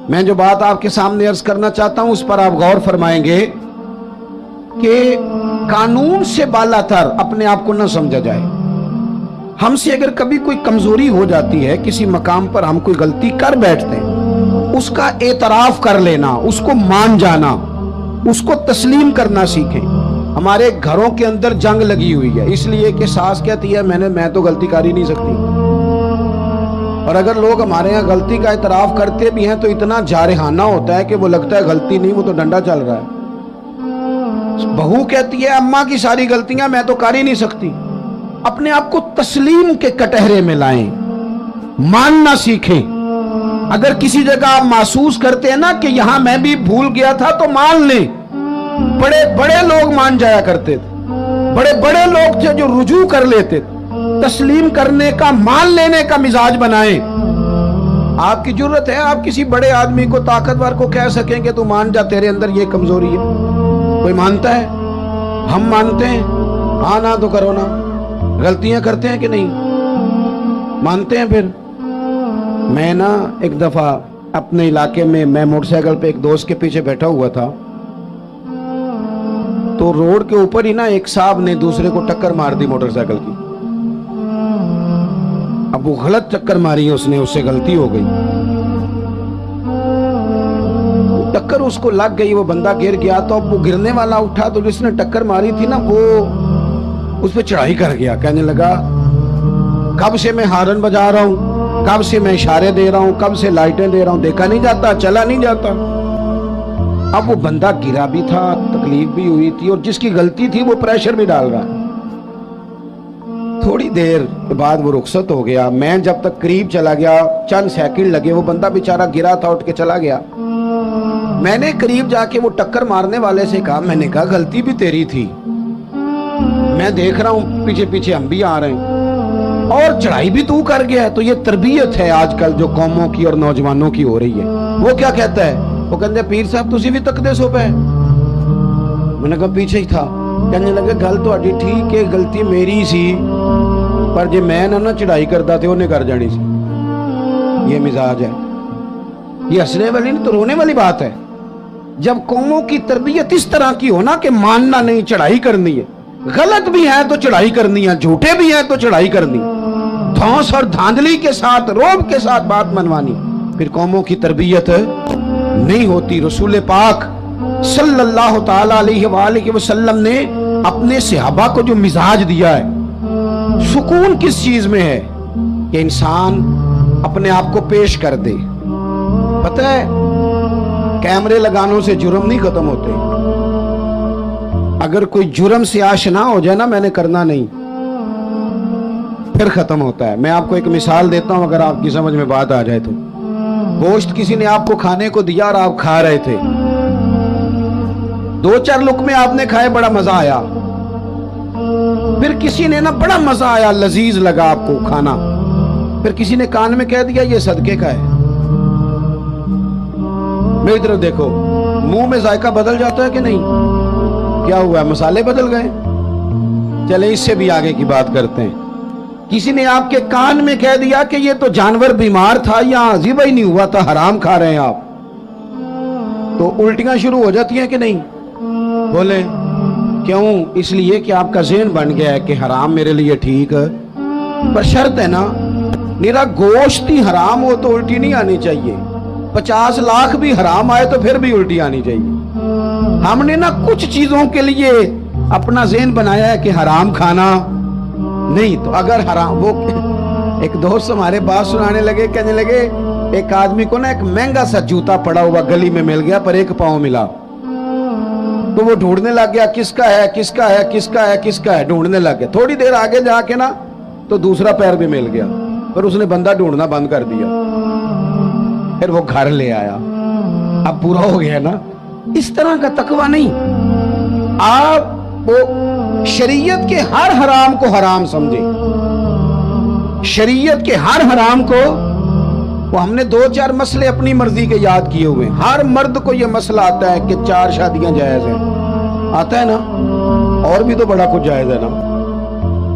میں جو بات آپ کے سامنے عرض کرنا چاہتا ہوں اس پر آپ غور فرمائیں گے کہ قانون سے بالا تر اپنے آپ کو نہ سمجھا جائے. ہم سے اگر کبھی کوئی کمزوری ہو جاتی ہے، کسی مقام پر ہم کوئی غلطی کر بیٹھتے ہیں، اس کا اعتراف کر لینا، اس کو مان جانا، اس کو تسلیم کرنا سیکھیں. ہمارے گھروں کے اندر جنگ لگی ہوئی ہے اس لیے کہ ساس کہتی ہے میں تو غلطی کر ہی نہیں سکتی. اور اگر لوگ ہمارے ہاں غلطی کا اعتراف کرتے بھی ہیں تو اتنا جارحانہ ہوتا ہے کہ وہ لگتا ہے غلطی نہیں، وہ تو ڈنڈا چل رہا ہے. بہو کہتی ہے اماں کی ساری غلطیاں میں تو کر ہی نہیں سکتی. اپنے آپ کو تسلیم کے کٹہرے میں لائیں، ماننا سیکھیں. اگر کسی جگہ آپ محسوس کرتے ہیں نا کہ یہاں میں بھی بھول گیا تھا تو مان لیں. بڑے بڑے لوگ مان جایا کرتے تھے، بڑے بڑے لوگ تھے جو رجوع کر لیتے تھے. تسلیم کرنے کا، مان لینے کا مزاج بنائیں. آپ کی جرت ہے آپ کسی بڑے آدمی کو، طاقتور کو کہہ سکیں کہ تو مان جا، تیرے اندر یہ کمزوری ہے. کوئی مانتا ہے؟ ہم مانتے ہیں؟ ہاں نہ تو کرو نا. غلطیاں کرتے ہیں کہ نہیں؟ مانتے ہیں. پھر میں نا ایک دفعہ اپنے علاقے میں موٹر سائیکل پہ ایک دوست کے پیچھے بیٹھا ہوا تھا تو روڈ کے اوپر ہی نا ایک صاحب نے دوسرے کو ٹکر مار دی موٹر سائیکل کی. اب وہ غلط ٹکر ماری ہے، اس سے غلطی ہو گئی، ٹکر اس کو لگ گئی، وہ بندہ گر گیا. تو اب وہ گرنے والا اٹھا تو جس نے ٹکر ماری تھی نا وہ اس پہ چڑھائی کر گیا. کہنے لگا کب سے میں ہارن بجا رہا ہوں، کب سے میں اشارے دے رہا ہوں، کب سے لائٹیں دے رہا ہوں، دیکھا نہیں جاتا، چلا نہیں جاتا. اب وہ بندہ گرا بھی تھا، تکلیف بھی ہوئی تھی، اور جس کی غلطی تھی وہ پریشر بھی ڈال رہا ہے. تھوڑی دیر کے بعد وہ رخصت ہو گیا. میں جب تک قریب چلا گیا، چند سیکنڈ لگے، وہ بندہ بیچارہ گرا تھا، اٹھ کے چلا گیا. میں نے قریب جا کے وہ ٹکر مارنے والے سے کہا، میں نے کہا غلطی بھی تیری تھی، میں دیکھ رہا ہوں پیچھے پیچھے ہم بھی آ رہے ہیں اور چڑھائی بھی تو کر گیا ہے. تو یہ تربیت ہے آج کل جو قوموں کی اور نوجوانوں کی ہو رہی ہے. وہ کیا کہتا ہے؟ وہ کہتے ہیں پیر صاحب تسی بھی تکدے سو پہ. میں نے کہا پیچھے ہی تھا. کہنے لگے گل تو اڈی ٹھیک ہے، غلطی میری سی، پر جے میں نہ چڑھائی کرتا تھے انہیں کر جانی سی. یہ مزاج ہے. یہ ہنسنے والی نہیں تو رونے والی بات ہے. جب قوموں کی تربیت اس طرح کی ہونا کہ ماننا نہیں، چڑھائی کرنی ہے، غلط بھی ہے تو چڑھائی کرنی ہے، جھوٹے بھی ہیں تو چڑھائی کرنی، دھونس اور دھاندلی کے ساتھ، روب کے ساتھ بات منوانی، پھر قوموں کی تربیت نہیں ہوتی. رسول پاک صلی اللہ تعالی علیہ وآلہ وسلم نے اپنے صحابہ کو جو مزاج دیا ہے، سکون کس چیز میں ہے کہ انسان اپنے آپ کو پیش کر دے. پتہ ہے کیمرے لگانوں سے جرم نہیں ختم ہوتے. اگر کوئی جرم سے آشنا ہو جائے نا، میں نے کرنا نہیں، پھر ختم ہوتا ہے. میں آپ کو ایک مثال دیتا ہوں اگر آپ کی سمجھ میں بات آ جائے تو. گوشت کسی نے آپ کو کھانے کو دیا اور آپ کھا رہے تھے، 2-4 لقمے آپ نے کھائے، بڑا مزہ آیا. پھر کسی نے نا بڑا مزہ آیا، لذیذ لگا آپ کو کھانا، پھر کسی نے کان میں کہہ دیا یہ صدقے کا ہے. میری طرف دیکھو، منہ میں ذائقہ بدل جاتا ہے کہ نہیں؟ کیا ہوا ہے؟ مسالے بدل گئے. چلے اس سے بھی آگے کی بات کرتے ہیں. کسی نے آپ کے کان میں کہہ دیا کہ یہ تو جانور بیمار تھا یا ذبح ہی نہیں ہوا تھا، حرام کھا رہے ہیں آپ، تو الٹیاں شروع ہو جاتی ہیں کہ نہیں؟ بولے کیوں؟ اس لیے کہ آپ کا ذہن بن گیا ہے کہ حرام میرے لیے ٹھیک ہے. پر شرط ہے نا، میرا گوشت ہی حرام ہو تو الٹی نہیں آنی چاہیے. 50 لاکھ بھی حرام آئے تو پھر بھی الٹی آنی چاہیے. ہم نے نا کچھ چیزوں کے لیے اپنا ذہن بنایا ہے کہ حرام کھانا نہیں. تو اگر حرام، وہ ایک دوست ہمارے بات سنانے لگے، کہنے لگے ایک آدمی کو نا ایک مہنگا سا جوتا پڑا ہوا گلی میں مل گیا پر 1 پاؤں ملا. تو وہ ڈھونڈنے لگ گیا کس کا ہے، کس کا ہے، کس کا ہے، کس کا ہے، ڈھونڈنے لگ گیا. تھوڑی دیر آگے جا کے نا تو دوسرا پیر بھی مل گیا، پر اس نے بندہ ڈھونڈنا بند کر دیا. پھر وہ گھر لے آیا، اب پورا ہو گیا نا. اس طرح کا تقویٰ نہیں. آپ وہ شریعت کے ہر حرام کو حرام سمجھے، شریعت کے ہر حرام کو. وہ ہم نے 2-4 مسئلے اپنی مرضی کے یاد کیے ہوئے ہیں. ہر مرد کو یہ مسئلہ آتا ہے کہ 4 شادیاں جائز ہیں، آتا ہے نا، اور بھی تو بڑا کچھ جائز ہے نا.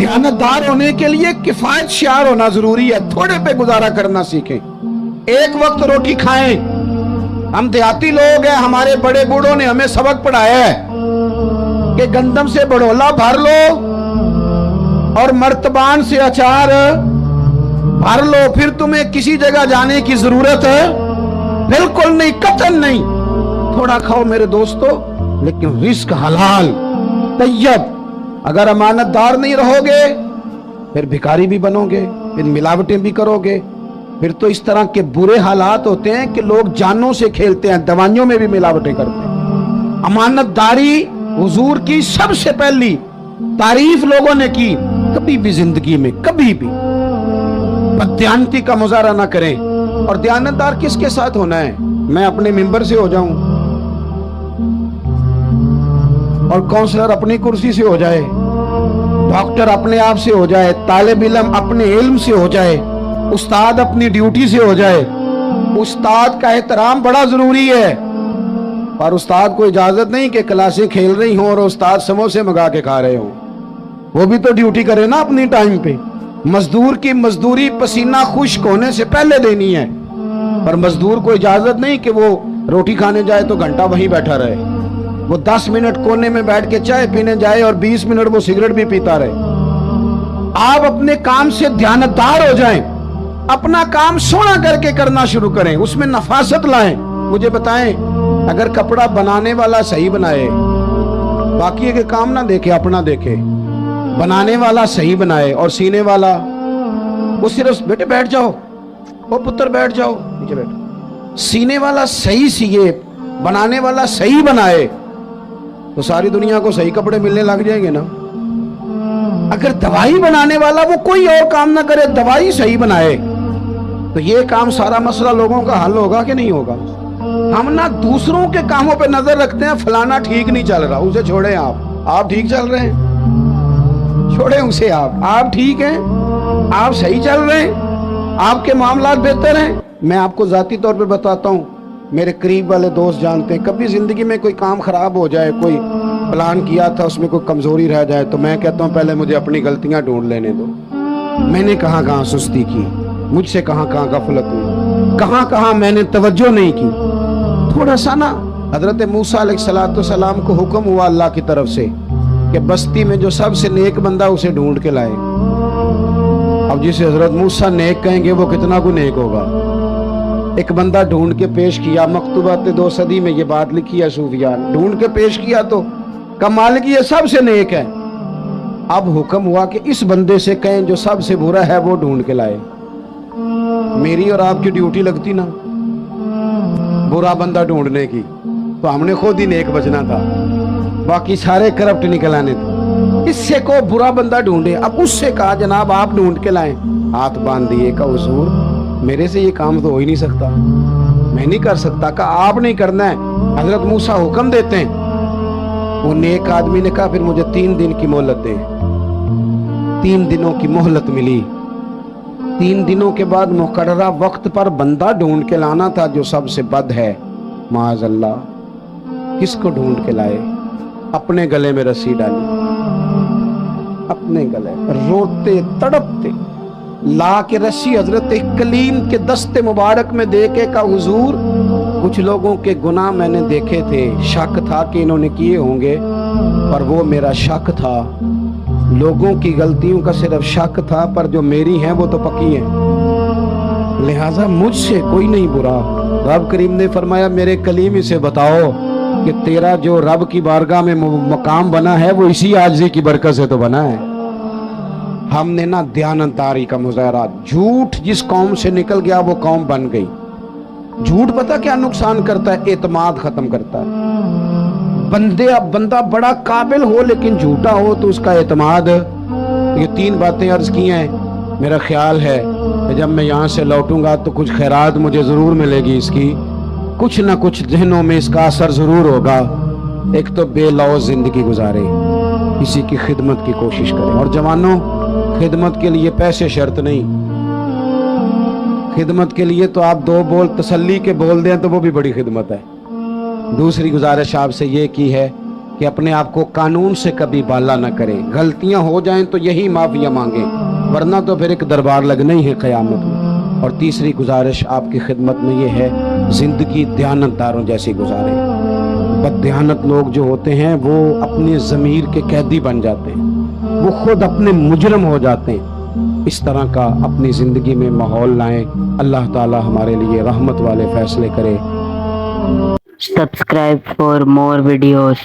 دیانتدار ہونے کے لیے کفایت شعار ہونا ضروری ہے. تھوڑے پہ گزارا کرنا سیکھیں. ایک وقت روٹی کھائیں. ہم دیہاتی لوگ ہیں, ہمارے بڑے بوڑھوں نے ہمیں سبق پڑھایا ہے کہ گندم سے بڑولا بھر لو اور مرتبان سے اچار بھر لو, پھر تمہیں کسی جگہ جانے کی ضرورت ہے بالکل نہیں, قطعاً نہیں. تھوڑا کھاؤ میرے دوستو, لیکن رزق حلال طیب. اگر امانت دار نہیں رہو گے پھر بھکاری بھی بنو گے, پھر ملاوٹیں بھی کرو گے. پھر تو اس طرح کے برے حالات ہوتے ہیں کہ لوگ جانوں سے کھیلتے ہیں, دوائیوں میں بھی ملاوٹیں کرتے ہیں. امانت داری حضور کی سب سے پہلی تعریف لوگوں نے کی. کبھی بھی زندگی میں کبھی بھی بددیانتی کا مظاہرہ نہ کریں. اور دیانتدار کس کے ساتھ ہونا ہے؟ میں اپنے ممبر سے ہو جاؤں اور کونسلر اپنی کرسی سے ہو جائے, ڈاکٹر اپنے آپ سے ہو جائے, طالب علم اپنے علم سے ہو جائے, استاد اپنی ڈیوٹی سے ہو جائے. استاد کا احترام بڑا ضروری ہے, پر استاد کو اجازت نہیں کہ کلاسیں کھیل رہی ہوں اور استاد سموسے منگا کے کھا رہے ہوں. وہ بھی تو ڈیوٹی کرے نا اپنی ٹائم پہ. مزدور کی مزدوری پسینہ خشک ہونے سے پہلے دینی ہے, پر مزدور کو اجازت نہیں کہ وہ روٹی کھانے جائے تو گھنٹہ وہیں بیٹھا رہے. وہ 10 منٹ کونے میں بیٹھ کے چائے پینے جائے اور 20 منٹ وہ سگریٹ بھی پیتا رہے. آپ اپنے کام سے دیانتدار ہو جائیں, اپنا کام سونا کر کے کرنا شروع کریں, اس میں نفاست لائیں. مجھے بتائیں, اگر کپڑا بنانے والا صحیح بنائے, باقی کے کام نہ دیکھے اپنا دیکھے, بنانے والا صحیح بنائے اور سینے والا وہ صرف بیٹے بیٹھ جاؤ, وہ پتر بیٹھ جاؤ نیچے بیٹھ, سینے والا صحیح سیے, بنانے والا صحیح بنائے, تو ساری دنیا کو صحیح کپڑے ملنے لگ جائیں گے نا. اگر دوائی بنانے والا وہ کوئی اور کام نہ کرے, دوائی صحیح بنائے, تو یہ کام سارا مسئلہ لوگوں کا حل ہوگا کہ نہیں ہوگا؟ ہم نہ دوسروں کے کاموں پہ نظر رکھتے ہیں, فلانا ٹھیک نہیں چل رہا, اسے چھوڑیں. آپ ٹھیک چل رہے ہیں, چھوڑیں اسے. آپ ٹھیک ہیں, آپ صحیح چل رہے ہیں, آپ کے معاملات بہتر ہیں. میں آپ کو ذاتی طور پہ بتاتا ہوں, میرے قریب والے دوست جانتے ہیں, کبھی زندگی میں کوئی کام خراب ہو جائے, کوئی پلان کیا تھا اس میں کوئی کمزوری رہ جائے, تو میں کہتا ہوں پہلے مجھے اپنی غلطیاں ڈھونڈ لینے دو. میں نے کہاں کہاں سستی کی, مجھ سے کہاں کہاں غفلت ہوئی, کہاں کہاں میں نے توجہ نہیں کی. تھوڑا سا نا, حضرت موسیٰ علیہ السلام کو حکم ہوا اللہ کی طرف سے کہ بستی میں جو سب سے نیک بندہ اسے ڈھونڈ کے لائے. اب جسے حضرت موسیٰ نیک کہیں گے وہ کتنا کو نیک ہوگا. ایک بندہ ڈھونڈ کے پیش کیا, مکتوبات 2 صدی میں یہ بات لکھی ہے صوفیان, ڈھونڈ کے پیش کیا تو کمال کی یہ سب سے نیک ہے. اب حکم ہوا کہ اس بندے سے کہیں جو سب سے برا ہے وہ ڈھونڈ کے لائے. میری اور آپ کی ڈیوٹی لگتی نا برا بندہ ڈھونڈنے کی, تو ہم نے خود ہی نیک بچنا تھا, باقی سارے کرپٹ نکل آنے تھے. اس سے کو برا بندہ ڈھونڈے. اب اس سے کہا جناب آپ ڈھونڈ کے لائیں, ہاتھ باندھ دیے, کہا حضور میرے سے یہ کام تو ہو ہی نہیں سکتا, میں نہیں کر سکتا. کہا آپ نہیں کرنا ہے, حضرت موسیٰ حکم دیتے ہیں. وہ نیک آدمی نے کہا پھر مجھے 3 دن کی مہلت دیں. 3 دنوں کی مہلت ملی. 3 دنوں کے بعد مقررہ وقت پر بندہ ڈھونڈ کے لانا تھا جو سب سے بد ہے معاذ اللہ. کس کو ڈھونڈ کے لائے؟ اپنے گلے میں رسی ڈالی, اپنے گلے روتے تڑپتے لا کے رسی حضرت کلیم کے دست مبارک میں دے کے کہا حضور کچھ لوگوں کے گناہ میں نے دیکھے تھے, شک تھا کہ انہوں نے کیے ہوں گے, پر وہ میرا شک تھا. لوگوں کی غلطیوں کا صرف شک تھا, پر جو میری ہیں وہ تو پکی ہیں, لہٰذا مجھ سے کوئی نہیں برا. رب کریم نے فرمایا میرے کلیم سے بتاؤ کہ تیرا جو رب کی بارگاہ میں مقام بنا ہے وہ اسی عاجزی کی برکت سے تو بنا ہے. ہم نے نا دیانتداری کا مظاہرہ, جھوٹ جس قوم سے نکل گیا وہ قوم بن گئی. جھوٹ پتہ کیا نقصان کرتا ہے؟ اعتماد ختم کرتا ہے. بندہ بڑا قابل ہو لیکن جھوٹا ہو تو اس کا اعتماد. یہ 3 باتیں عرض کی ہیں. میرا خیال ہے کہ جب میں یہاں سے لوٹوں گا تو کچھ خیرات مجھے ضرور ملے گی, اس کی کچھ نہ کچھ ذہنوں میں اس کا اثر ضرور ہوگا. ایک تو بے لوث زندگی گزارے, کسی کی خدمت کی کوشش کریں. اور جوانوں, خدمت کے لیے پیسے شرط نہیں, خدمت کے لیے تو آپ 2 بول تسلی کے بول دیں تو وہ بھی بڑی خدمت ہے. دوسری گزارش آپ سے یہ کی ہے کہ اپنے آپ کو قانون سے کبھی بالا نہ کریں. غلطیاں ہو جائیں تو یہی معافیا مانگیں, ورنہ تو پھر ایک دربار لگنا ہی ہے قیامت میں. اور تیسری گزارش آپ کی خدمت میں یہ ہے, زندگی دیانتداروں جیسی گزاریں. بددیانت لوگ جو ہوتے ہیں وہ اپنے ضمیر کے قیدی بن جاتے ہیں, وہ خود اپنے مجرم ہو جاتے ہیں. اس طرح کا اپنی زندگی میں ماحول لائیں. اللہ تعالی ہمارے لیے رحمت والے فیصلے کرے. Subscribe for more videos.